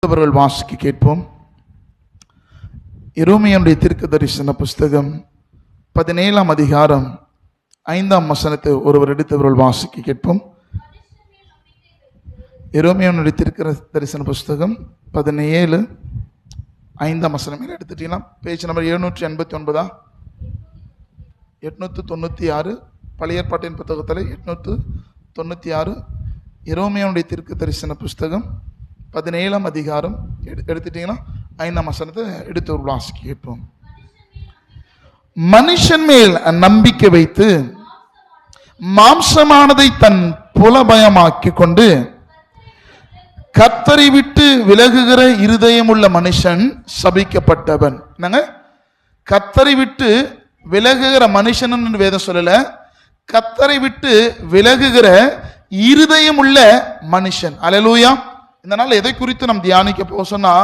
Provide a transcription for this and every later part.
அவர்கள் வாசிக்க கேட்போம். எரேமியாவுடைய தீர்க்க தரிசன புஸ்தகம் 17ஆம் அதிகாரம் 5ஆம் வசனத்தை ஒருவர் எடுத்தவர்கள் வாசிக்க கேட்போம். எரேமியாவுடைய தீர்க்க தரிசன புஸ்தகம் 17 5ஆம் வசனம் எடுத்துட்டீங்கன்னா பேஜ் நம்பர் 789 896 பழைய ஏற்பாட்டின் புத்தகத்தில் 896 எரேமியாவுடைய தீர்க்க தரிசன புஸ்தகம் 17ஆம் அதிகாரம் எடுத்துட்டீங்கன்னா 5ஆம் வசனத்தை எடுத்து ஒரு வாசிக்க கேட்போம். மனுஷன் மேல் நம்பிக்கை வைத்து மாம்சமானதை தன் புலபயமாக்கி கொண்டு கர்த்தரை விட்டு விலகுகிற இருதயம் உள்ள மனுஷன் சபிக்கப்பட்டவன். என்னங்க, கர்த்தரை விட்டு விலகுகிற மனுஷன் வேதம் சொல்லல, கர்த்தரை விட்டு விலகுகிற இருதயம் உள்ள மனுஷன். அல்லேலூயா. இந்த நாள் எதை குறித்து நாம் தியானிக்க போக சொன்னா,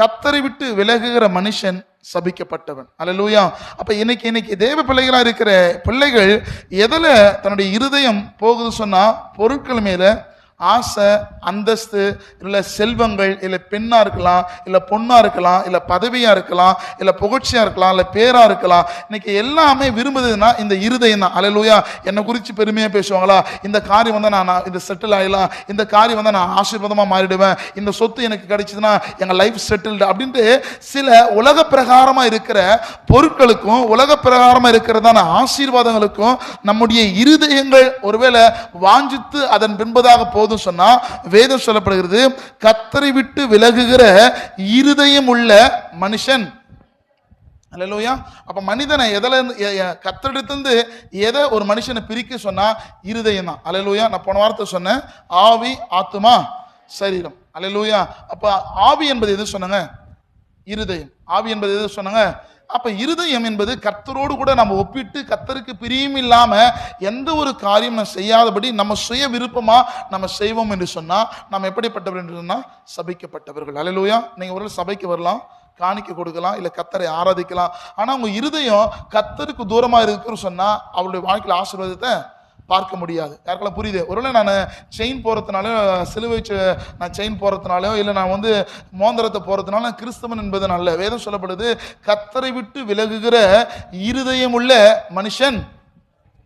கர்த்தரை விட்டு விலகுகிற மனுஷன் சபிக்கப்பட்டவன். அல்லேலூயா. அப்ப இன்னைக்கு தேவ பிள்ளைகளா இருக்கிற பிள்ளைகள் எதுல தன்னுடைய இருதயம் போகுது சொன்னா, பொருட்கள் மேல ஆசை, அந்தஸ்து, இல்லை செல்வங்கள், இல்லை பெண்ணா இருக்கலாம், இல்லை பொண்ணா இருக்கலாம், இல்லை பதவியா இருக்கலாம், இல்லை புகழ்ச்சியா இருக்கலாம், இல்லை பேரா இருக்கலாம். இன்னைக்கு எல்லாமே விரும்புதுன்னா இந்த இருதயம் தான். அல்லேலூயா. என்னை குறித்து பெருமையா பேசுவாங்களா, இந்த காரியம் வந்து நான் இது செட்டில் ஆகலாம், இந்த காரியம் வந்து நான் ஆசீர்வாதமா மாறிடுவேன், இந்த சொத்து எனக்கு கிடைச்சதுன்னா எங்க லைஃப் செட்டில்டு அப்படின்ட்டு சில உலக பிரகாரமா இருக்கிற பொருட்களுக்கும் உலக பிரகாரமா இருக்கிறதான ஆசீர்வாதங்களுக்கும் நம்முடைய இருதயங்கள் ஒருவேளை வாஞ்சித்து அதன் பின்பதாக போதும் சொன்னா, வேதம் சொல்லப்படுகிறது கர்த்தரை விட்டு விலகுகிற இருதயம் உள்ள மனுஷன். அல்லேலூயா. அப்ப மனிதனை எதில கர்த்தரிடத்திலிருந்து எதை ஒரு மனுஷனை பிரிக்க சொன்னா இருதயம் தான். அல்லேலூயா. நான் போன வாரத்தை சொன்னேன், ஆவி, ஆத்துமா, சரீரம். அல்லேலூயா. அப்ப ஆவி என்பது எது சொன்னாங்க? இருதயம். ஆவி என்பது எது சொன்னாங்க? அப்ப இருதயம் என்பது கர்த்தரோடு கூட நம்ம ஒப்பிட்டு கர்த்தருக்கு பிரியம் இல்லாம எந்த ஒரு காரியம் நம்ம செய்யாதபடி நம்ம சுய விருப்பமா நம்ம செய்வோம் என்று சொன்னா நம்ம எப்படிப்பட்டவர்கள் என்று சொன்னா சபிக்கப்பட்டவர்கள். அல்லேலூயா. நீங்க ஒரு சபைக்கு வரலாம், காணிக்க கொடுக்கலாம், இல்ல கர்த்தரை ஆராதிக்கலாம். ஆனா உங்க இருதயம் கர்த்தருக்கு தூரமா இருக்குன்னு சொன்னா அவருடைய வாழ்க்கையில ஆசீர்வாதத்தை பார்க்க முடியாது. யாருக்கெல்லாம் புரியுது? ஒருவேளை நான் செயின் போறதுனாலோ, சிலுவை நான் செயின் போறதுனாலோ, இல்லை நான் வந்து மோந்திரத்தை போறதுனால கிறிஸ்தவன் என்பது நல்ல. வேதம் சொல்லப்படுது கர்த்தரை விட்டு விலகுகிற இருதயம் உள்ள மனுஷன்.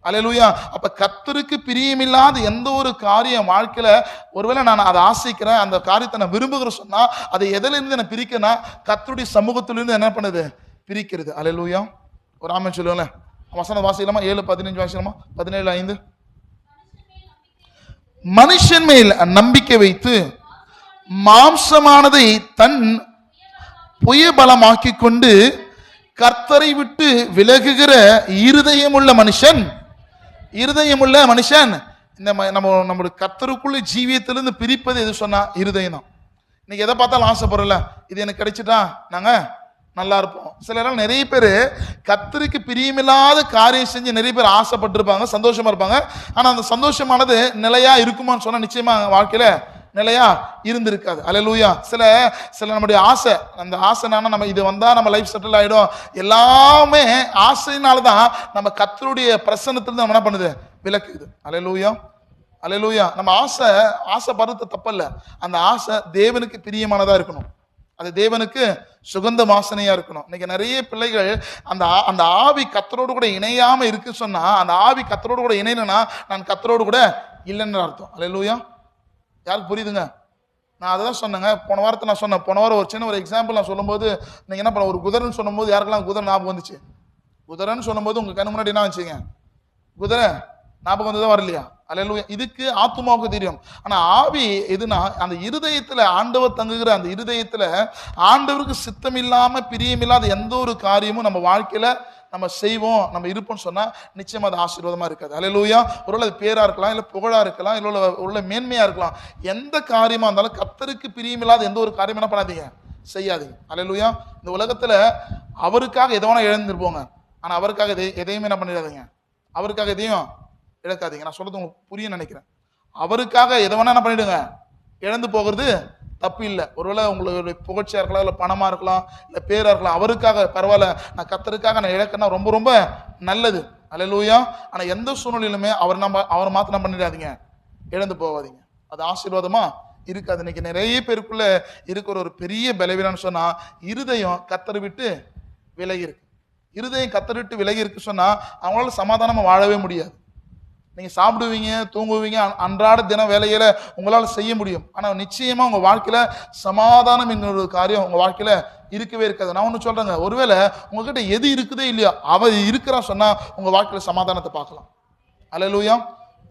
அல்லேலூயா. அப்ப கர்த்தருக்கு பிரியமில்லாத எந்த ஒரு காரியம் வாழ்க்கையில ஒருவேளை நான் அதை ஆசைக்கிறேன், அந்த காரியத்தை நான் விரும்புகிறேன் சொன்னா அதை எதில இருந்து என்ன பிரிக்கனா, கர்த்தருடைய சமூகத்திலிருந்து என்ன பண்ணுது? பிரிக்கிறது. அல்லேலூயா. ஒரு ஆமென் சொல்லுங்களேன். வசனம் வாசிக்கலாமா? 7:15 வாசிக்கலாமா? 17:5. மனுஷன் மேல் நம்பிக்கை வைத்து மாம்சமானதை தன் புயபலமாக்கி கொண்டு கர்த்தரை விட்டு விலகுகிற இருதயம் உள்ள மனுஷன். இருதயம் உள்ள மனுஷன். இந்த நம்முடைய கர்த்தருக்குள்ள ஜீவியத்திலிருந்து பிரிப்பது எது சொன்னா இருதயம் தான். இன்னைக்கு எதை பார்த்தாலும் ஆசைப்படல, இது எனக்கு கிடைச்சிட்டா நாங்க நல்லா இருப்போம். சில நேரம் நிறைய பேர் கர்த்தருக்கு பிரியமில்லாத காரியம் செஞ்சு நிறைய பேர் ஆசைப்பட்டிருப்பாங்க, சந்தோஷமா இருப்பாங்க. ஆனா அந்த சந்தோஷமானது நிலையா இருக்குமான்னு சொன்னா நிச்சயமா வாழ்க்கையில நிலையா இருந்திருக்காது. அல்லேலூயா. சில நம்முடைய ஆசை, அந்த ஆசைனால நம்ம இது வந்தா நம்ம லைஃப் செட்டில் ஆயிடும், எல்லாமே ஆசைனாலதான் நம்ம கர்த்தருடைய பிரசன்னத்திலிருந்து நம்ம என்ன பண்ணுது? விலக்குது. அல்லேலூயா. அல்லேலூயா. நம்ம ஆசைப்படுறது தப்பல்ல, அந்த ஆசை தேவனுக்கு பிரியமானதா இருக்கணும், அது தேவனுக்கு சுகந்த வாசனையா இருக்கணும். இன்னைக்கு நிறைய பிள்ளைகள் அந்த ஆவி கர்த்தரோடு கூட இணையாம இருக்கு சொன்னா, அந்த ஆவி கர்த்தரோடு கூட இணைனா நான் கர்த்தரோடு கூட இல்லைன்னு அர்த்தம். அல்லேலூயா. யாருக்கு புரியுதுங்க? நான் அதை தான் சொன்னேங்க போன வாரத்தை. நான் சொன்னேன் போன வாரம் ஒரு சின்ன ஒரு எக்ஸாம்பிள் நான் சொல்லும்போது, நீங்க என்ன பண்ண, ஒரு குதிரைன்னு சொல்லும்போது யாருக்கெல்லாம் குதிரை ஞாபகம் வந்துச்சு? குதிரைன்னு சொல்லும்போது உங்க கண்ணு முன்னாடி என்ன வச்சுங்க? குதிரை ஞாபகம் வந்ததா வரலையா? அல்லேலூயா. இதுக்கு ஆத்துமாவுக்கு தெரியும். ஆனா ஆவி எதுனா அந்த இருதயத்துல ஆண்டவர் தங்குகிற அந்த இருதயத்துல ஆண்டவருக்கு சித்தம் இல்லாம பிரியம் இல்லாத எந்த ஒரு காரியமும் நம்ம வாழ்க்கையில நம்ம செய்வோம், நம்ம இருப்போம்னு சொன்னா நிச்சயமா அது ஆசீர்வாதமா இருக்காது. அல்லேலூயா. ஒருவேளை அது பேரா இருக்கலாம், இல்ல புகழா இருக்கலாம், இல்ல உள்ள மேன்மையா இருக்கலாம். எந்த காரியமா இருந்தாலும் கர்த்தருக்கு பிரியம் இல்லாத எந்த ஒரு காரியம் என்ன பண்ணாதீங்க, செய்யாதீங்க. அல்லேலூயா. இந்த உலகத்துல அவருக்காக எதை வேணா இழந்துருப்போங்க, ஆனா அவருக்காக எதையுமே என்ன பண்ணிடாதீங்க, அவருக்காக எதையும் இழக்காதீங்க. நான் சொல்றது உங்களுக்கு புரிய நினைக்கிறேன். அவருக்காக எதை வேணா என்ன பண்ணிடுங்க, இழந்து போகிறது தப்பு இல்லை. ஒருவேளை உங்களுக்கு புகழ்ச்சியா இருக்கலாம், இல்லை பணமா இருக்கலாம், இல்லை பேரா இருக்கலாம், அவருக்காக பரவாயில்ல, நான் கர்த்தருக்காக நான் இழக்கன்னா ரொம்ப ரொம்ப நல்லது. அல்லேலூயா. ஆனா எந்த சூழ்நிலையிலுமே அவர் மாத்திரம் பண்ணிடாதீங்க, இழந்து போகாதீங்க. அது ஆசீர்வாதமா இருக்காது. இன்னைக்கு நிறைய பேருக்குள்ள இருக்கிற ஒரு பெரிய பலவீனம்னு சொன்னா, இருதயம் கர்த்தரை விட்டு விலகி இருக்கு. இருதயம் கர்த்தரை விட்டு விலகி இருக்கு சொன்னா அவங்களால சமாதானமா வாழவே முடியாது. நீங்க சாப்பிடுவீங்க, தூங்குவீங்க, அன்றாட தின வேலையில உங்களால செய்ய முடியும். ஆனா நிச்சயமா உங்க வாழ்க்கையில சமாதானம் என்கிற ஒரு காரியம் உங்க வாழ்க்கையில இருக்கவே இருக்காது. நான் ஒண்ணு சொல்றேங்க, ஒருவேளை உங்ககிட்ட எது இருக்குதே இல்லையோ அவ இருக்கிறா சொன்னா உங்க வாழ்க்கையில சமாதானத்தை பார்க்கலாம். அல்லேலூயா.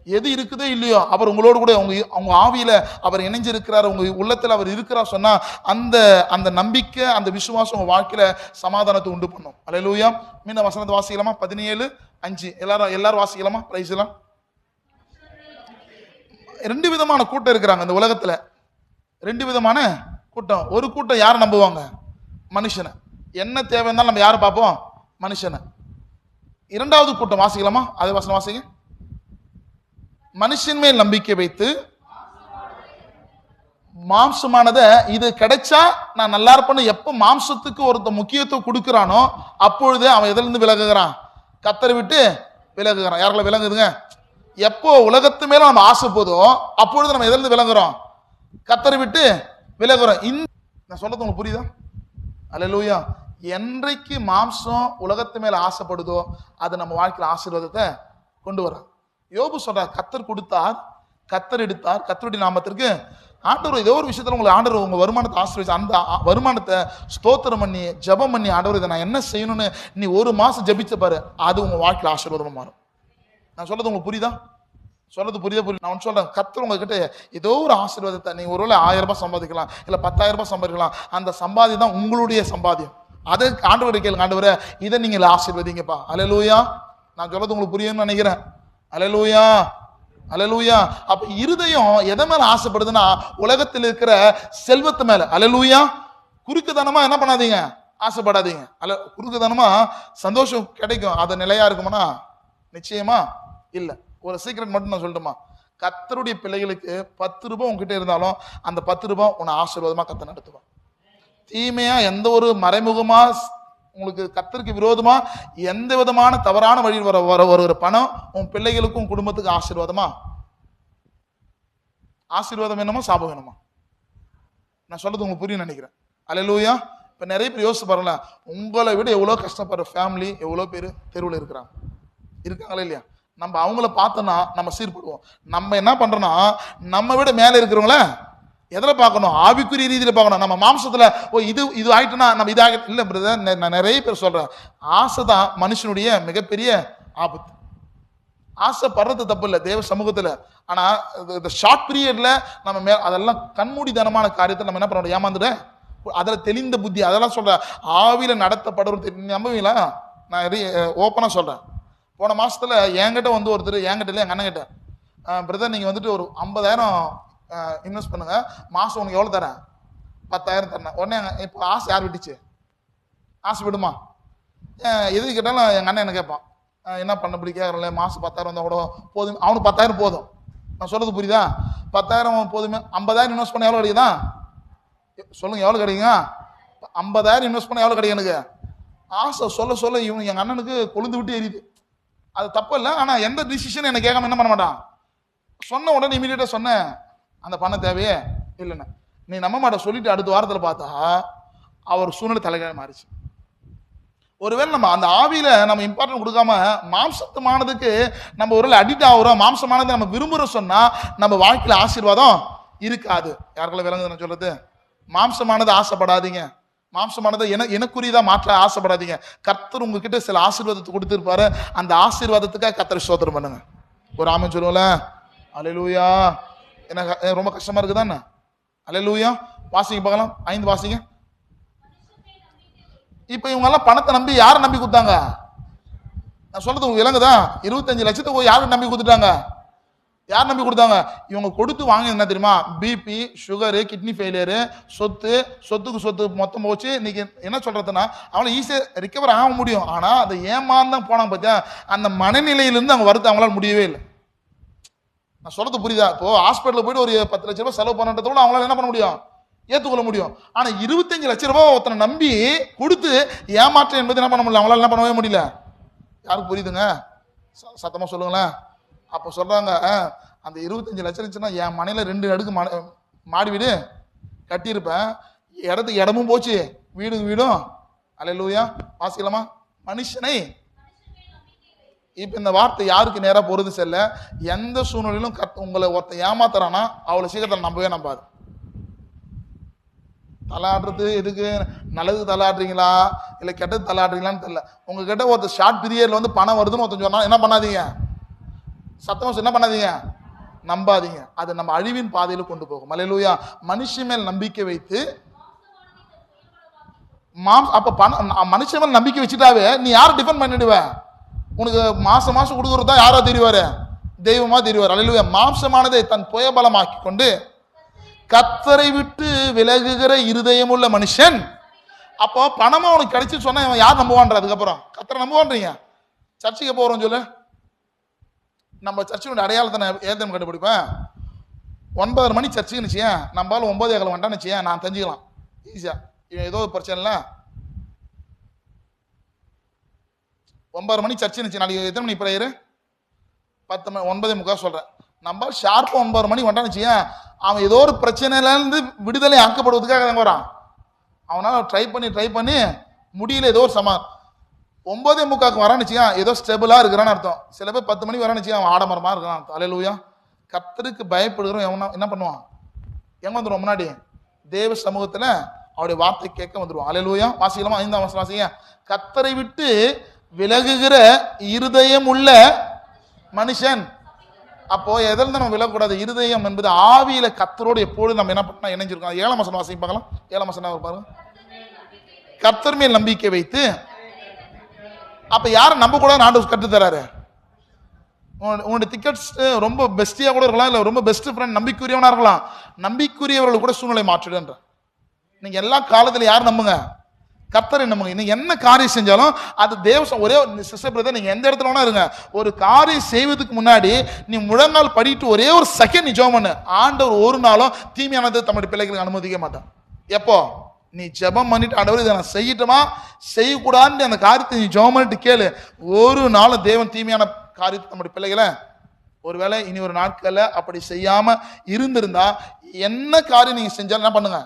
எது இருக்குதோ இல்லையோ அவர் உங்களோடு கூட உங்க ஆவியில அவர் இணைஞ்சிருக்கிறார், உங்க உள்ளத்துல அவர் இருக்கிறார் சொன்னா அந்த அந்த நம்பிக்கை, அந்த விசுவாசம் உங்க வாழ்க்கையில சமாதானத்தை உண்டு பண்ணும். அல்லேலூயா. மீண்டும் வசனத்தை வாசிக்கலாமா? 17:5 எல்லாரும் வாசிக்கலாமா? பிரைஸ் எல்லாம். 2 விதமான கூட்டம் இருக்கிறாங்க இந்த உலகத்துல. 2 விதமான கூட்டம். ஒரு கூட்டம் யாரை நம்புவாங்க? மனுஷனை. என்ன தேவைன்னாலும் நம்ம யாரை பார்ப்போம்? மனுஷனை. இரண்டாவது கூட்டம் வாசிக்கலாமா? அதே வசனம் வாசிங்க. மனுஷன் மேல் நம்பிக்கை வைத்து மாம்சமானத இது கிடைச்சா நான் நல்லா இருப்பேன்னு எப்ப மாம்சத்துக்கு ஒருத்த முக்கியத்துவம் கொடுக்கிறானோ அப்பொழுது அவன் எதுல இருந்து விலகுகிறான்? கர்த்தரை விட்டு விலகுகிறான். யாருக்குள்ள விலகுதுங்க? எப்போ உலகத்து மேல நம்ம ஆசை போதும் அப்பொழுது நம்ம எதிலிருந்து விலகுறோம்? கர்த்தரை விட்டு விலகுறோம். நான் சொல்றது உங்களுக்கு புரியுதா? அல்லேலூயா. என்றைக்கு மாம்சம் உலகத்து மேல ஆசைப்படுதோ அது நம்ம வாழ்க்கையில் ஆசீர்வாதத்தை கொண்டு வரும். யோபு சொல்றார், கர்த்தர் கொடுத்தார், கர்த்தர் எடுத்தார், கர்த்தருடைய நாமத்திற்கு. ஆண்டவர் ஏதோ ஒரு விஷயத்துல உங்களுக்கு ஆண்டவர் உங்க வருமானத்தை ஆசீர்வதிச்சு அந்த வருமானத்தை ஸ்தோத்திரம் பண்ணி ஜெபம் பண்ணி, ஆண்டவர் இதை நான் என்ன செய்யணும்னு நீ ஒரு மாசம் ஜெபிச்ச பாரு, அது உங்க வாழ்க்கையில் ஆசீர்வாதமா மாறும். நான் சொல்றது உங்களுக்கு புரியுதா? சொல்றது புரியுதா? நான் சொல்றேன், கர்த்தர் உங்ககிட்ட ஏதோ ஒரு ஆசீர்வாதத்தை, நீங்க ஒருவேளை 1000 ரூபாய் சம்பாதிக்கலாம், இல்ல 10,000 ரூபாய் சம்பாதிக்கலாம், அந்த சம்பாதியம் தான் உங்களுடைய சம்பாதியம். அதை ஆண்டவரை கேளுங்க, ஆண்டவரே இதை நீங்க ஆசீர்வதிங்கப்பா. அல்லேலூயா. நான் சொல்றது உங்களுக்கு புரியும்னு நினைக்கிறேன். அல்லேலூயா, அல்லேலூயா. அப்ப இருதயம் எதை மேல ஆசைப்படுதுன்னா உலகத்தில் இருக்கிற செல்வத்து மேல. அல்லேலூயா. குறுக்குதனமா என்ன பண்ணாதீங்க, ஆசைப்படாதீங்க. குறுக்குதனமா சந்தோஷம் கிடைக்கும், அது நிலையா இருக்குமானா நிச்சயமா இல்ல. ஒரு சீக்கிரம் மட்டும் நான் சொல்லட்டுமா? கர்த்தருடைய பிள்ளைகளுக்கு 10 ரூபாய் உங்ககிட்ட இருந்தாலும் அந்த 10 ரூபாய் உன்னை ஆசீர்வாதமா கர்த்தர் நடத்துவான். தீமையா எந்த ஒரு மறைமுகமா உங்களுக்கு கர்த்தருக்கு விரோதமா எந்த விதமான தவறான வழியில் வருகிற பணம் உன் பிள்ளைகளுக்கும் குடும்பத்துக்கு ஆசீர்வாதமா? ஆசீர்வாதம் வேணுமா சாபம் வேணுமா? நான் சொல்றது உங்களுக்கு புரியும் நினைக்கிறேன். அல்லேலூயா. இப்ப நிறைய பேர் யோசிச்சு பாருங்கள, உங்களை விட எவ்வளவு கஷ்டப்படுற ஃபேமிலி எவ்வளவு பேர் தெருவில் இருக்கிறாங்க, இருக்காங்களா இல்லையா? நம்ம அவங்கள பார்த்தோம்னா நம்ம சீர்படுவோம். நம்ம என்ன பண்றோம்னா நம்ம விட மேல இருக்கிறவங்கள எதுல பார்க்கணும்? ஆவிக்குரிய ரீதியில பார்க்கணும். நம்ம மாம்சத்துல இது ஆயிட்டுனா நம்ம இது ஆகிட்டு இல்ல பிரதர். நான் நிறைய பேர் சொல்றேன், ஆசைதான் மனுஷனுடைய மிகப்பெரிய ஆபத்து. ஆசைப்படுறது தப்பு இல்லை தேவ சமூகத்துல. ஆனா இந்த ஷார்ட் பீரியட்ல நம்ம அதெல்லாம் கண்மூடித்தனமான காரியத்தை நம்ம என்ன பண்ணோம்? ஏமாந்துட அதுல தெளிந்த புத்தி அதெல்லாம் சொல்ற ஆவியில நடத்தப்படுறது நம்புவீங்களா? நான் ஓப்பனா சொல்றேன். போன மாசத்துல என்கிட்ட வந்து ஒருத்தர், என்கிட்ட இல்லை எங்க அண்ணன் கிட்ட, பிரதர் நீங்க வந்துட்டு ஒரு 50,000 இன்வெஸ்ட் பண்ணுங்க, மாசம் உனக்கு எவ்வளவு தரேன்? 10,000 தரேன். உடனே இப்போ ஆசை யார் விட்டுச்சு? ஆசை விடுமா? எது கேட்டாலும் எங்க அண்ணன் என்ன கேட்பான், என்ன பண்ண இப்படி கேட்கறல, மாசம் 10,000 வந்தா கூட போதும், அவனுக்கு 10,000 போதும். நான் சொல்றது புரியுதா? 10,000 போதுமே. 50,000 இன்வெஸ்ட் பண்ண எவ்வளவு கிடைக்குதா? சொல்லுங்க எவ்வளவு கிடைக்குங்க? 50,000 இன்வெஸ்ட் பண்ண எவ்வளவு கிடைக்கும் எனக்கு? ஆசை சொல்ல சொல்ல இவனுக்கு எங்க அண்ணனுக்கு கொழுந்து விட்டு எரியுது. அது தப்பு இல்லை. ஆனா எந்த டிசிஷன் என்ன கேட்காம என்ன பண்ண மாட்டான்? சொன்ன உடனே இமீடியட்டா சொன்னேன் அந்த பணம் தேவையே இல்லைன்னு. நீ நம்ப மாட்ட, சொல்லிட்டு அடுத்த வாரத்தில் பார்த்தா அவர் சூழ்நிலை தலைகீழ மாறிச்சு. ஒருவேளை நம்ம அந்த ஆவியில நம்ம இம்பார்ட்டன்ட் கொடுக்காம மாம்சமானதுக்கு நம்ம ஒருவேளை அடிக்ட் ஆகுறோம், மாம்சமானதை நம்ம விரும்புறோம் சொன்னா நம்ம வாழ்க்கையில ஆசீர்வாதம் இருக்காது. யாருக்குள்ள விளங்குது நான் சொல்றது? மாம்சமானது ஆசைப்படாதீங்க. மாம்சமானதை எனக்குரியதா மாற்ற ஆசைப்படாதீங்க. கர்த்தர் உங்ககிட்ட சில ஆசீர்வாதத்தை கொடுத்திருப்பாரு, அந்த ஆசீர்வாதத்துக்காக கர்த்தரை ஸ்தோத்திரம் பண்ணுங்க. ஒரு ஆமென் சொல்லுவோம்ல? அல்லேலூயா. எனக்கு ரொம்ப கஷ்டமா இருக்குதானே? அல்லேலூயா. வாசிங்க பார்க்கலாம். 5 வாசிங்க. இப்ப இவங்க எல்லாம் பணத்தை நம்பி யாரை நம்பி கொடுத்தாங்க? நான் சொல்றது உங்களுக்கு விளங்குதா? 25 லட்சத்துக்கு யாரை நம்பி கொடுத்துட்டாங்க? யார் நம்பி கொடுத்தாங்க? இவங்க கொடுத்து வாங்க என்ன தெரியுமா? பிபி, சுகரு, கிட்னி ஃபெயிலியரு, சொத்துக்கு சொத்து மொத்தம் போச்சு. இன்னைக்கு என்ன சொல்றதுன்னா அவங்கள ஈஸியா ரிகவர் ஆக முடியும். ஆனா அதை ஏமாந்தான் போனாங்க பார்த்தியா, அந்த மனநிலையிலிருந்து அவங்க வருது அவங்களால முடியவே இல்லை. நான் சொல்றது புரியுதா? இப்போ ஹாஸ்பிட்டலுக்கு போயிட்டு ஒரு 10 லட்ச ரூபாய் செலவு பண்ணுறதோட அவங்களால என்ன பண்ண முடியும்? ஏற்றுக்கொள்ள முடியும். ஆனா 25 லட்ச ரூபாய் ஒருத்தனை நம்பி கொடுத்து ஏமாற்றம் என்பது என்ன பண்ண முடியல, அவங்களால என்ன பண்ணவே முடியல. யாருக்கு புரியுதுங்க? சத்தமா சொல்லுங்களேன். அப்ப சொல்றாங்க, அந்த 25 லட்சம் இருந்துச்சுன்னா என் மனையில 2 அடுக்கு மாடி வீடு கட்டியிருப்பேன், இடத்துக்கு இடமும் போச்சு, வீடுக்கு வீடும். அல்லேலூயா. வாசிக்கலாமா? மனுஷனை. இப்ப இந்த வார்த்தை யாருக்கு நேரா பொருது செல்ல, எந்த சூழ்நிலையிலும் உங்களை ஒருத்த ஏமாத்துறானா அவளை சீக்கிரத்தில் நம்பவே நம்பாது. தலாடுறது எதுக்கு? நல்லது தலாடுறீங்களா இல்ல கெட்டது தலாடுறீங்களான்னு தெரியல. உங்ககிட்ட ஒருத்தர் ஷார்ட் பீரியட்ல வந்து பணம் வருதுன்னு ஒருத்தன் சொன்னா என்ன பண்ணாதீங்க, சத்தமா என்ன பண்ணாதீங்க, நம்பாதீங்க. அது நம்ம அழிவின் பாதையில கொண்டு போகும். அல்லேலூயா. மனுஷன் மேல் நம்பிக்கை வைத்து அப்ப மனுஷன் மேல் நம்பிக்கை வச்சுட்டாவே நீ யாரை டிபெண்ட் பண்ணிடுவ? உனக்கு மாசம் மாசம் கொடுக்கறது தான் யாரா தெரிவாரு? தெய்வமா தெரிவார். அல்லேலூயா. மாம்சமானதை தன் புயபலமாக்கி கொண்டு கர்த்தரை விட்டு விலகுகிற இருதயம் உள்ள மனுஷன். அப்போ பணமா உனக்கு கிடைச்சு சொன்னா இவன் யார் நம்புவான்ற? அதுக்கப்புறம் கர்த்தரை நம்புவான்றீங்க. சர்ச்சுக்கு போறோம் சொல்லு, நம்ம சர்ச்சினுடைய அடையாளத்தை நான் ஏதேனும் கண்டுபிடிப்பேன். 9:30 மணி சர்ச்சுக்கு நிச்சயம், நம்மளால 9:15 வந்துட்டான்னு நிச்சயம் நான் தெரிஞ்சுக்கலாம் ஈஸியா. ஏதோ பிரச்சனை இல்லை, 9:30 மணி சர்ச்சு நிச்சயம். நாளைக்கு எத்தனை மணி ப்ரேயரு? 10 மணி, 9:45 சொல்றேன். நம்ம ஷார்ப்பா 9:30 மணி வந்துட்டான்னு நிச்சயம், அவன் ஏதோ ஒரு பிரச்சனையில இருந்து விடுதலை ஆக்கப்படுவதற்காக தான் வரான். அவனால ட்ரை பண்ணி முடியல, ஏதோ ஒரு 9:45 வரான்னு நிச்சயம், ஏதோ ஸ்டெபிளா இருக்கிறான்னு அர்த்தம். சில பேர் 10 மணி வரான்னு நிச்சயம் அவன் ஆடம்பரமா இருக்கிறான். அல்லேலூயா. கர்த்தருக்கு பயப்படுகிறோம் என்ன பண்ணுவான்? எங்க வந்துடுவான்? முன்னாடி தேவ சமூகத்துல அவருடைய வார்த்தை கேட்க வந்துடுவான். அல்லேலூயா. வாசிக்கலாமா? 5ஆம் வசனம் வாசிங்க. கர்த்தரை விட்டு விலகுகிற இருதயம் உள்ள மனுஷன். அப்போ எதில் நம்ம விலகக்கூடாது? இருதயம் என்பது ஆவியில கர்த்தரோடு எப்பொழுது நம்ம என்ன பண்ணா இணைஞ்சிருக்கோம். 7ஆம் வசனம் வாசிங்க பார்க்கலாம். 7ஆம் வசனம் பாருங்க. கர்த்தர் மேல் நம்பிக்கை வைத்து. அப்ப யாரும் நம்ப கூட ஆண்டவர் கற்று தராரு. உன்னுடைய டிக்கெட்ஸ் ரொம்ப பெஸ்டியா கூட இருக்கலாம், இல்ல ரொம்ப பெஸ்ட் ஃப்ரெண்ட் நம்பிக்கையுரியவனா இருக்கலாம். நம்பிக்கையுரியவர்கள் கூட சூழ்நிலை மாற்றிடுன்ற. நீங்க எல்லா காலத்துல யார் நம்புங்க? கர்த்தரை நம்புங்க. நீங்க என்ன காரியம் செஞ்சாலும் அது தேவ ஒரே சிஸ்டர் பிரதர், நீங்க எந்த இடத்துல வேணா இருங்க, ஒரு காரியம் செய்வதற்கு முன்னாடி நீ முழங்கால் படிட்டு ஒரே ஒரு செகண்ட் நீ ஜெபம் பண்ணு. ஆண்டவர் ஒரு நாளும் தீமையானது தம்முடைய பிள்ளைகளுக்கு அனுமதிக்க மாட்டான். எப்போ நீ ஜெபம் பண்ணிட்டு ஆண்டவர் இதை நான் செய்யட்டுமா செய்யக்கூடாதுன்னு அந்த காரியத்தை நீ ஜெபம் பண்ணிட்டு கேளு, ஒரு நாளும் தேவன் தீமையான காரியத்தை நம்முடைய பிள்ளைகளை, ஒருவேளை இனி ஒரு நாட்கள்ல அப்படி செய்யாம இருந்திருந்தா என்ன காரியம் நீங்க செஞ்சாலும் என்ன பண்ணுங்க?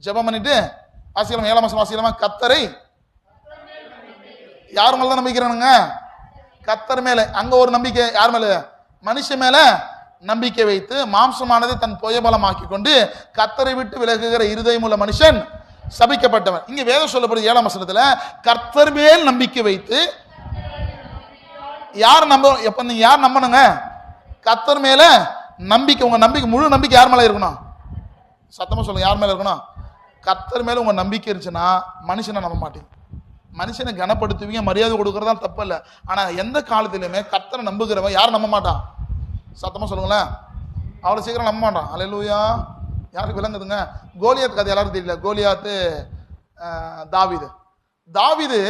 ஜெபம் பண்ணிட்டு வாசிக்கலாம். 7ஆம் வசனம் வாசிக்கலாமா? கர்த்தரை. யார் மேல தான் நம்பிக்கிறானுங்க? கர்த்தர் மேல. அங்க ஒரு நம்பிக்கை யார் மேல? மனுஷன் மேல நம்பிக்கை வைத்து மாம்சமானதை தன் புயபலமாக்கி கொண்டு கர்த்தரை விட்டு விலகுகிற இருதயம் உள்ள மனுஷன் சபிக்கப்பட்டவன். இங்க வேதம் சொல்லப்படுது 7ஆம் வசனத்துல கர்த்தர் மேல் நம்பிக்கை வைத்து. யார் நம்ப? எப்ப நீங்க யார் நம்பணுங்க? கர்த்தர் மேல நம்பிக்கை. உங்க நம்பிக்கை, முழு நம்பிக்கை யார் மேல இருக்கணும்? சத்தமா சொல்லுங்க, யார் மேல இருக்கணும்? கர்த்தர் மேல உங்க நம்பிக்கை இருந்துச்சுன்னா மனுஷனை நம்ப மாட்டீங்க. மனுஷனை கனப்படுத்துவீங்க, மரியாதை கொடுக்கறதா தப்பு இல்லை. ஆனா எந்த காலத்திலுமே கர்த்தரை நம்புகிறவன் யார் நம்ப மாட்டான்? சத்தமா சொல்லுங்களேன். அவ்வளவு சீக்கிரம் நம்ப மாட்டான். அல்லேலூயா. யாருக்கு விளங்குதுங்க? கோலியாத் கதை எல்லாருக்கும் தெரியல. கோலியாத்து தாவீது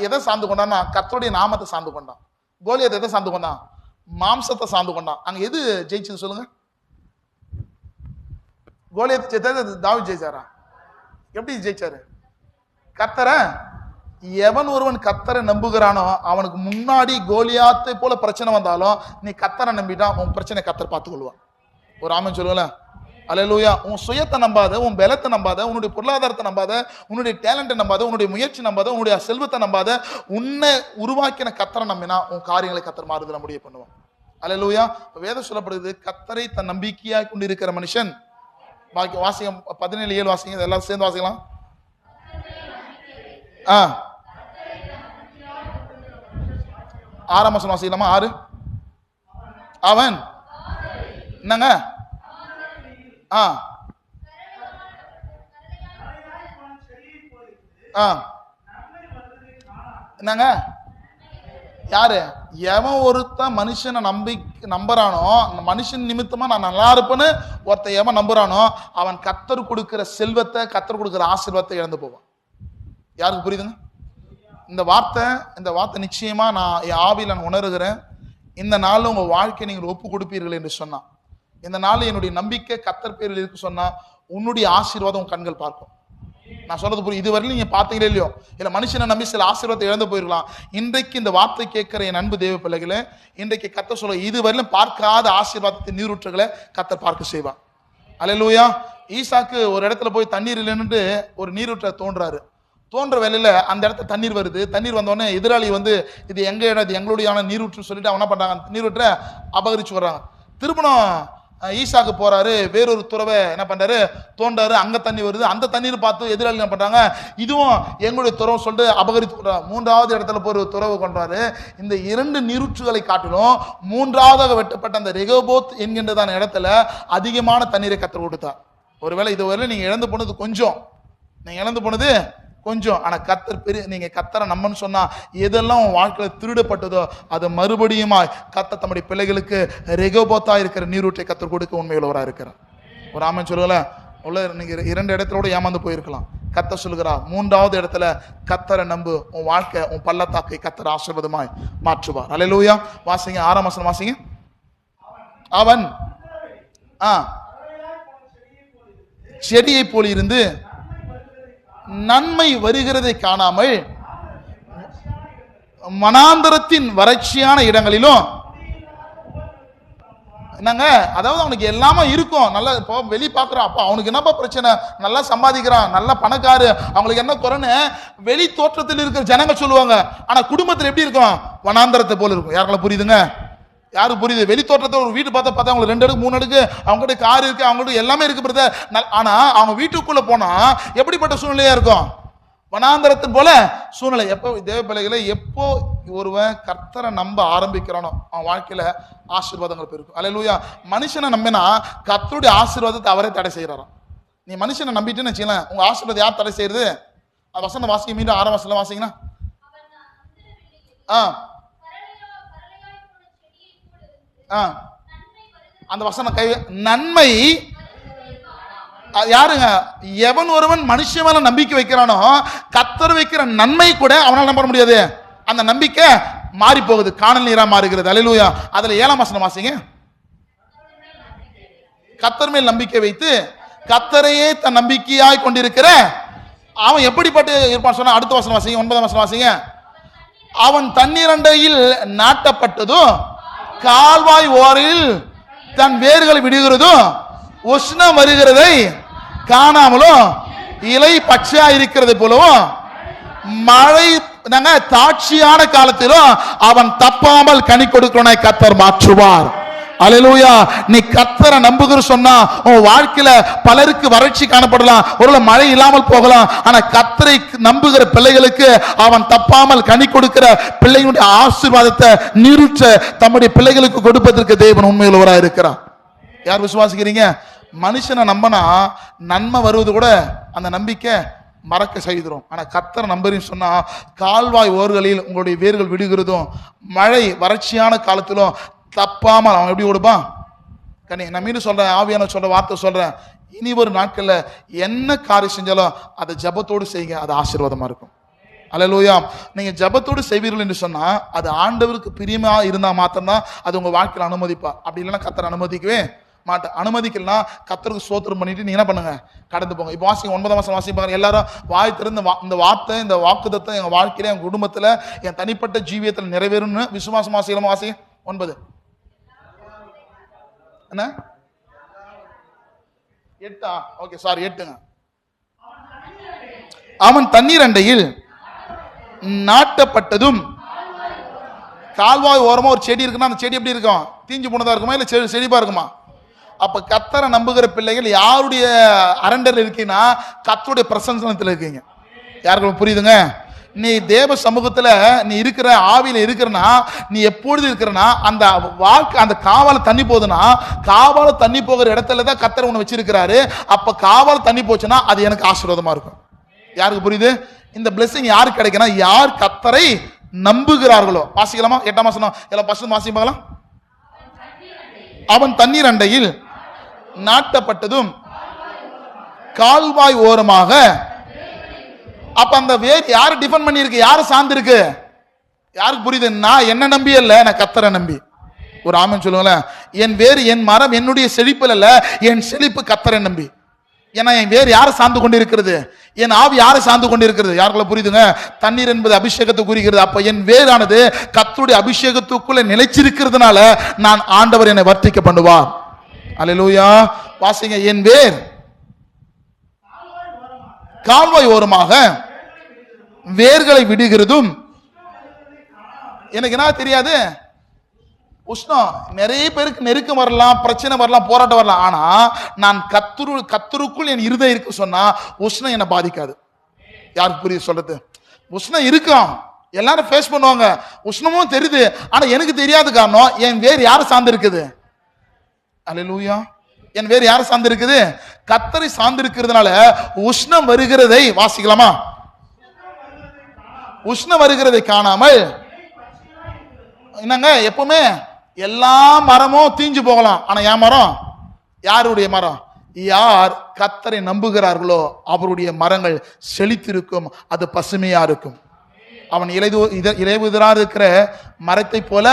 எதை சார்ந்து கொண்டான்னா கர்த்தருடைய நாமத்தை சார்ந்து கொண்டான். கோலியாத் எதை சார்ந்து கொண்டான்? மாம்சத்தை சார்ந்து கொண்டான். அங்க எது ஜெயிச்சது சொல்லுங்க? கோலியாத் ஜெயிச்சா தாவீது ஜெயிச்சாரா? எப்படி ஜெயிச்சாரு? கர்த்தரை. எவன் ஒருவன் கர்த்தரை நம்புகிறானோ அவனுக்கு முன்னாடி கோலியாத்தை போல பிரச்சனை வந்தாலும் நீ கர்த்தரை நம்பிட்டா உன் பிரச்சனை கர்த்தர் பார்த்துக் கொள்வான். ஒரு ஆமென் சொல்லுங்களேன். அல்லேலூயா. உன் சுயத்தை நம்பாத, உன் பலத்தை நம்பாத, உன்னுடைய பொருளாதாரத்தை நம்பாத, உன்னுடைய டேலண்ட்டை நம்பாத, உன்னுடைய முயற்சி நம்பாத, உன்னுடைய செல்வத்தை நம்பாத, உன்னை உருவாக்கின கர்த்தரை நம்பினா உன் காரியங்களை கர்த்தர் மாறுதல முடிய பண்ணுவான். அல்லேலூயா. வேதம் சொல்லப்படுது கர்த்தரை தன் நம்பிக்கையாக கொண்டு இருக்கிற மனுஷன். பாக்கி வாசியம் 17:7 வாசிங்க, எல்லாரும் சேர்ந்து வாசிக்கலாம். 6ஆம் வசனம் வாசிக்கலாமா? 6. அவன் என்னங்க? என்னங்க? யாரு? எவன் ஒருத்தன் மனுஷனை நம்புறானோ, மனுஷன் நிமித்தமா நான் நல்லா இருப்பேன்னு ஒருத்தன் எவன் நம்புறானோ அவன் கர்த்தர் கொடுக்கிற செல்வத்தை, கர்த்தர் கொடுக்கிற ஆசீர்வாதத்தை இழந்து போவான். யாருக்கு புரியுதுங்க இந்த வார்த்தை? நிச்சயமா நான் என் ஆவியில நான் உணர்கிறேன். இந்த நாள்ல உங்க வாழ்க்கை நீங்கள் ஒப்பு கொடுப்பீர்கள் என்று சொன்னா, இந்த நாள் என்னுடைய நம்பிக்கை கர்த்தர் பேரில் இருக்கு சொன்னா உன்னுடைய ஆசீர்வாதம் உன் கண்கள் பார்க்கும். நான் சொல்றது புரியும். இதுவரையிலும் நீங்க பாத்தீங்களே இல்லையோ, இல்ல மனுஷனை நம்பி சில ஆசீர்வாதத்தை இழந்து போயிருக்கலாம். இன்றைக்கு இந்த வார்த்தை கேட்கிற என் அன்பு தேவ பிள்ளைகளே, இன்றைக்கு கர்த்தர் சொல்ல இதுவரையிலும் பார்க்காத ஆசீர்வாதத்தின் நீரூற்றுகளை கர்த்தர் பார்க்க செய்வார். அல்லேலூயா. ஈசாக்கு ஒரு இடத்துல போய் தண்ணீர் இல்லைன்னு ஒரு நீரூற்றை தோன்ற வேலையில அந்த இடத்துல தண்ணீர் வருது. தண்ணீர் வந்தோடனே எதிராளி இது எங்க இடம், இது எங்களுடைய நீரூற்று சொல்லிட்டு அவன் என்ன பண்றாங்க, நீரூற்றை அபகரிச்சு வர்றாங்க. திருமணம் ஈசாக்கு போறாரு, வேறொரு துறவை என்ன பண்றாரு, தோன்றாரு, அங்க தண்ணி வருது. அந்த தண்ணீர் பார்த்து எதிராளி என்ன பண்றாங்க, இதுவும் எங்களுடைய துறவு சொல்லிட்டு அபகரித்து கொண்டாரு. மூன்றாவது இடத்துல போய் ஒரு துறவு கொண்டாரு. இந்த 2 நீரூற்றுகளை காட்டிலும் மூன்றாவதாக வெட்டப்பட்ட அந்த ரெகோபோத் என்கின்றதான இடத்துல அதிகமான தண்ணீரை கத்தர் கொடுத்தார். ஒருவேளை இதுவரை நீங்க இழந்து போனது கொஞ்சம், ஆனா கத்தர் பெரிய, நீங்க கத்தரை நம்மன்னு சொன்னா எதெல்லாம் உன் வாழ்க்கையில திருடப்பட்டதோ அது மறுபடியும் கத்தர் தம்முடைய பிள்ளைகளுக்கு ரெகோபோத்தா இருக்கிற நீரூற்றை கத்தர் கொடுக்க உண்மையுள்ளவராக இருக்கிறார். ஒரு ஆமென் சொல்லுங்கள. நீங்க 2 இடத்துல ஏமாந்து போயிருக்கலாம். கத்தர் சொல்லுகிறா, 3வது இடத்துல கத்தரை நம்பு, உன் வாழ்க்கை, உன் பள்ளத்தாக்கை கத்தர் ஆசீர்வாதமாய் மாற்றுவார். அல்லேலூயா. வாசிங்க 6ஆம் வசனம் வாசிங்க. அவன் செடியை போல் இருந்து நன்மை வருகிறதை காணாமல் வனாந்தரத்தின் வறட்சியான இடங்களிலும், என்னங்க, அதாவது அவனுக்கு எல்லாமே இருக்கும், நல்லா இப்போ வெளி பார்க்குறான், அப்போ அவனுக்கு என்னப்பா பிரச்சனை, நல்லா சம்பாதிக்கிறான், நல்லா பணக்காரு, அவங்களுக்கு என்ன குறைன்னு வெளி தோற்றத்தில் இருக்கிற ஜனங்கள் சொல்லுவாங்க. ஆனா குடும்பத்தில் எப்படி இருக்கும், வனாந்தரத்தை போல இருக்கும். யாருக்கெல்லாம் புரியுதுங்க? யாருக்கு புரியுது? வெளி தோற்றத்தை ஒரு வீட்டு பார்த்தா அவங்களுக்கு 2 அடுக்கு 3 அடுக்கு, அவங்ககிட்ட கார் இருக்கு, அவங்ககிட்ட எல்லாமே இருக்கு பிரதர். ஆனா அவங்க வீட்டுக்குள்ள போனா எப்படிப்பட்ட சூழ்நிலையா இருக்கும், வனாந்தரத்தின் போல சூழ்நிலை. எப்போ தேவ பிள்ளைகளை, எப்போ ஒருவன் கர்த்தரை நம்ப ஆரம்பிக்கிறானோ அவன் வாழ்க்கையில ஆசீர்வாதங்கள் பெருக்கும். அல்லேலூயா. மனுஷனை நம்பினா கர்த்தருடைய ஆசீர்வாதத்தை அவரே தடை செய்யறாராம். நீ மனுஷனை நம்பிட்டுன்னு வச்சுக்கலாம், உங்க ஆசீர்வாதம் யார் தடை செய்யறது? வசனம் வாசிக்க, மீண்டும் 6ஆம் வசனம் வாசிங்கன்னா, அந்த வசனம் நன்மை யாருங்க, எவன் ஒருவன் மனுஷன் மேல நம்பிக்கை வைக்கிறானோ கர்த்தர் வைக்கிற நன்மை கூட அவனால் நம்ப முடியாது. அந்த நம்பிக்கை மாறி போகுது, காணல் நீரா மாறுகிறது. அல்லேலூயா. அதுல 7ஆம் வசனம் வாசிங்க. கர்த்தர் மேல் நம்பிக்கை வைத்து கர்த்தரையே தன் நம்பிக்கையாய் கொண்டிருக்கிற அவன் எப்படிப்பட்ட இருப்பான் சொன்னா, அடுத்த வசனம் வாசிங்க, 9ஆம் வசனம் வாசிங்க. அவன் தண்ணீர் அண்டையில் நாட்டப்பட்டதும் கால்வாய் ஓரில் தன் வேர்களை விடுகிறதும் உஷ்ணம் வருகிறதை காணாமலும் இலை பச்சையா இருக்கிறது போலவும் மழை தாட்சியான காலத்திலும் அவன் தப்பாமல் கனி கொடுக்கிறவனாய் கர்த்தர் மாற்றுவார். அல்லேலூயா. நீ கர்த்தரை நம்புகிற சொன்னா உன் வாழ்க்கையில பலருக்கு வறட்சி காணப்படலாம், ஒருவேளை மழை இல்லாமல் போகலாம். ஆனா கர்த்தரை நம்புகிற பிள்ளைகளுக்கு அவன் தப்பாமல் கனி கொடுக்கிற பிள்ளைகளுடைய ஆசீர்வாதத்தை நீரூற்ற தம்முடைய பிள்ளைகளுக்கு கொடுப்பதற்கு தேவன் உண்மையுள்ளவராக இருக்கிறார். யார் விசுவாசிக்கிறீங்க? மனுஷனை நம்பினா நன்மை வருவது கூட அந்த நம்பிக்கை மறக்க செய்கிறோம். ஆனா கர்த்தரை நம்புறீன்னு சொன்னா கால்வாய் ஓர்களில் உங்களுடைய வேர்கள் விடுகிறதும் மழை வறட்சியான காலத்திலும் தப்பாமல் அவன் எப்படி கொடுப்பான் கனி. நான் மீண்டும் சொல்றேன், ஆவியான சொல்ற வார்த்தை சொல்றேன், இனி ஒரு நாட்கள்ல என்ன காரியம் செஞ்சாலும் அதை ஜபத்தோடு செய்யுங்க, அது ஆசீர்வாதமா இருக்கும். அல்லேலூயா. நீங்க ஜபத்தோடு செய்வீர்கள் என்று சொன்னா அது ஆண்டவருக்கு பிரியமா இருந்தா மாத்திரம்தான் அது உங்க வாழ்க்கையில அனுமதிப்பா. அப்படி இல்லைன்னா கர்த்தர் அனுமதிக்கவே மாட்டேன். அனுமதிக்கலாம், கர்த்தருக்கு ஸ்தோத்திரம் பண்ணிட்டு நீங்க என்ன பண்ணுங்க, கடந்து போங்க. இப்போ வாசிங்க 9ஆம் வசனம் வாசிப்பாங்க. எல்லாரும் வாய் திறந்து இந்த வார்த்தை, இந்த வாக்குத்தத்தம் எங்க வாழ்க்கையில, என் குடும்பத்துல, என் தனிப்பட்ட ஜீவியத்தில் நிறைவேறும்னு விசுவாசமா செய்யலாமா? வாசிங்க 9. என்ன 8? ஓகே, சாரி 8ங்க. அவன் தண்ணீர் அண்டையில் நாட்டப்பட்டதும் கால்வாய் ஓரமா ஒரு செடி இருக்குன்னா அந்த செடி எப்படி இருக்கும், தீஞ்சு போனதா இருக்குமா இல்ல செழிப்பா இருக்குமா? அப்ப கர்த்தரை நம்புகிற பிள்ளைகள் யாருடைய அரண்டர் இருக்கீங்கன்னா கர்த்தருடைய பிரசன்னத்தில் இருக்கீங்க. யாருக்கு புரியுதுங்க? நீ தேவ சமூகத்துல நீ இருக்கிற, ஆவியில இருக்கிறனா, நீ எப்பொழுது இருக்கிறனா அந்த வாழ்க்கை, அந்த காவால தண்ணி போகுதுன்னா காவால தண்ணி போகிற இடத்துல தான் கர்த்தர் உன்னை வச்சிருக்கிறாரு. அப்ப காவால தண்ணி போச்சுன்னா அது எனக்கு ஆசீர்வாதமா இருக்கும். யாருக்கு புரியுது? இந்த பிளெஸிங் யாருக்கு கிடைக்குன்னா யார் கர்த்தரை நம்புகிறார்களோ. வாசிக்கலாமா 8ஆம் வசனம் எல்லாம் ஃபர்ஸ்ட் வாசிக்க பார்க்கலாம். அவன் தண்ணீர் அண்டையில் நாட்டப்பட்டதும் கால்வாய் ஓரமாக. அப்ப அந்த வேர் யாரு டிஃபெண்ட் பண்ணி இருக்கு, யாரு சார்ந்து இருக்கு? யாருக்கு புரியுது? நான் என்ன நம்பி அல்ல, நான் கர்த்தரை நம்பி. ஒரு ஆமென் சொல்லுங்களேன். என் வேர், என் மரம் என்னுடைய செழிப்பில் அல்ல, என் செழிப்பு கர்த்தரை நம்பி. ஏன்னா என் வேர் யாரை சார்ந்து கொண்டு இருக்கிறது, என் ஆவி யாரை சார்ந்து கொண்டு இருக்கிறது? யாருக்குள்ள புரியுதுங்க? தண்ணீர் என்பது அபிஷேகத்தை குறிக்கிறது. அப்ப என் வேரானது கர்த்தருடைய அபிஷேகத்துக்குள்ள நிலைச்சிருக்கிறதுனால நான் ஆண்டவர் என்னை வர்த்திக்க பண்ணுவார். அல்லேலூயா. வாசிங்க. என் வேர் கால்வாய் ஓரமாக வேர்களை விடுகிறதும். எனக்கு என்ன தெரியாது, உஷ்ணம் நிறைய பேருக்கு நெருக்கம் வரலாம், பிரச்சனை வரலாம், போராட்டம் வரலாம். ஆனா நான் கத்தருக்குள் என் இருதயம் இருக்கு சொன்னா உஷ்ணம் என்னை பாதிக்காது. யாருக்கு புரியுது சொல்றது? உஷ்ணம் இருக்கும், எல்லாரும் ஃபேஸ் பண்ணுவாங்க, உஷ்ணமும் தெரியுது. ஆனா எனக்கு தெரியாத காரணம் என் வேர் யாரை சார்ந்து இருக்குது? அல்லேலூயா. என் வேர் யாரை சார்ந்து இருக்குது? கர்த்தரை சார்ந்து இருக்கிறதுனால உஷ்ணம் வருகிறதை வாசிக்கலாமா? உஷ்ணம் வருகிறதை காணாமல் என்னங்க, எப்பவுமே எல்லா மரமும் தீஞ்சு போகலாம், ஆனா என் மரம், யாருடைய மரம்? யார் கர்த்தரை நம்புகிறார்களோ அவருடைய மரங்கள் செழித்திருக்கும், அது பசுமையா இருக்கும். அவன் இலையுதிராக இருக்கிற மரத்தை போல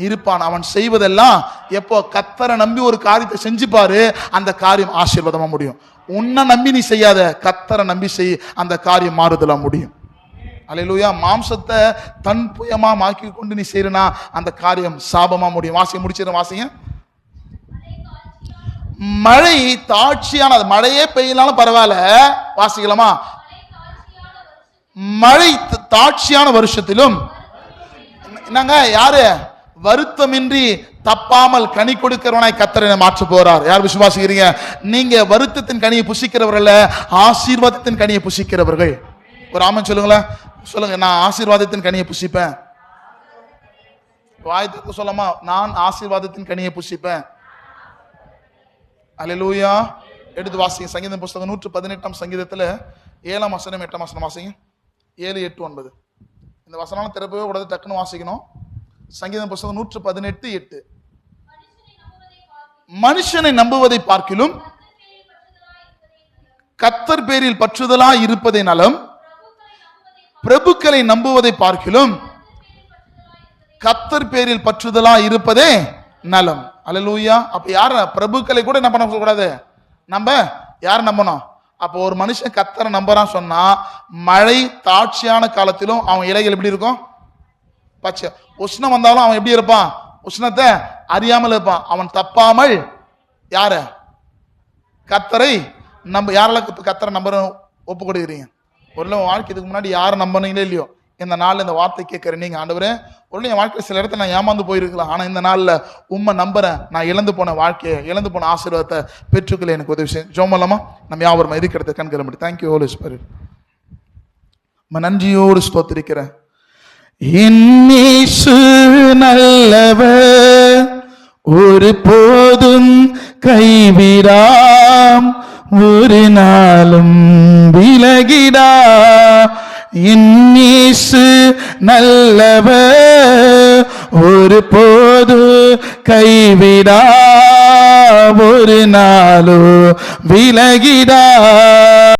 இருப்பான். அவன் செய்வதெல்லாம் எப்போ கர்த்தரை நம்பி ஒரு காரியத்தை செஞ்சு பாரு, அந்த காரியம் ஆசீர்வாதமா முடியும். உன்னை நம்பி நீ செய்யாத, கர்த்தரை நம்பி செய், அந்த காரியம் மாறுதலா முடியும். அல்லேலூயா. மாம்சத்தை தன் புயமா மாக்கி கொண்டு நீ செய்யறனா அந்த காரியம் சாபமா முடியும். வாசிங்க, முடிச்சிட வாசிங்க. மழை தாட்சியான, மழையே பெய்யலாலும் பரவாயில்ல, வாசிக்கலாமா? மழை தாட்சியான வருஷத்திலும் என்னங்க, யாரு வருத்தமின்றி தப்பாமல் கனி கொடுக்கிறவனாய் கர்த்தரை மாற்ற போறார். யார் விசுவாசிக்கிறீங்க? நீங்க வருத்தத்தின் கனியை புசிக்கிறவர்கள், ஆசீர்வாதத்தின் கனியை புசிக்கிறவர்கள். ஒரு ஆமன் சொல்லுங்களேன். சொல்லுங்க, நான் ஆசீர்வாதத்தின் கனியை புசிப்பேன். வாய்த்துக்கு சொல்லமா, நான் ஆசீர்வாதத்தின் கனியை புசிப்பேன். அல்லேலூயா. எடுத்து வாசிங்க. சங்கீத புஸ்தகம் 118 சங்கீதத்துல 7 வசனம் 8 வசனம் வாசிங்க. 7, 8, 9. இந்த வசனம் திறப்பவே கூடாது, டக்குன்னு வாசிக்கணும். சங்கீத புஸ்தகம் 118, 8. மனுஷனை நம்புவதை பார்க்கிலும் கர்த்தர் பேரில் பற்றுதலா இருப்பதை நலம், பிரபுக்களை நம்புவதை பார்க்கிலும் கர்த்தர் பேரில் பற்றுதலா இருப்பதே நலம். அல்லேலூயா. அப்ப யார? பிரபுக்களை கூட என்ன பண்ண கூடாது, நம்ம யார நம்பணும்? அப்போ ஒரு மனுஷன் கர்த்தரை நம்புறான் சொன்னா மழை தாட்சியான காலத்திலும் அவன் இலைகள் எப்படி இருக்கும்? பச்சை. உஷ்ணம் வந்தாலும் அவன் எப்படி இருப்பான்? உஷ்ணத்தை அறியாமல் இருப்பான். அவன் தப்பாமல் யார? கர்த்தரை நம்ப. யாரெல்லாம் கர்த்தரை நம்புற ஒப்பு கொடுக்குறீங்க? ஒரு வாழ்க்கை இதுக்கு முன்னாடி யாரை நம்பினீங்களே இல்லையோ, இந்த நாள் இந்த வார்த்தை கேட்கறேன், நீங்க ஆண்டவரே, ஒரு என் வாழ்க்கையில் சில இடத்துல நான் ஏமாந்து போயிருக்கலாம், ஆனா இந்த நாள்ல உண்மை நம்புறேன், நான் இழந்து போன வாழ்க்கையை, இழந்து போன ஆசீர்வாதத்தை பெற்றுக்கொள்ள எனக்கு உதவி செய்யும். ஜோமல்லாமா? நம்ம யாவரும் இதுக்கு எடுத்த கண்களை மட்டும். Thank you holy spirit. நன்றியோடு ஸ்தோத்திரிக்கிறேன். இயேசு நல்லவர், ஒரு போதும் கைவிடாம், ஒரு நாளும் விலகிடா. இயேசு நல்லவர், ஒரு போது கைவிடா, ஒரு நாளோ விலகிடா.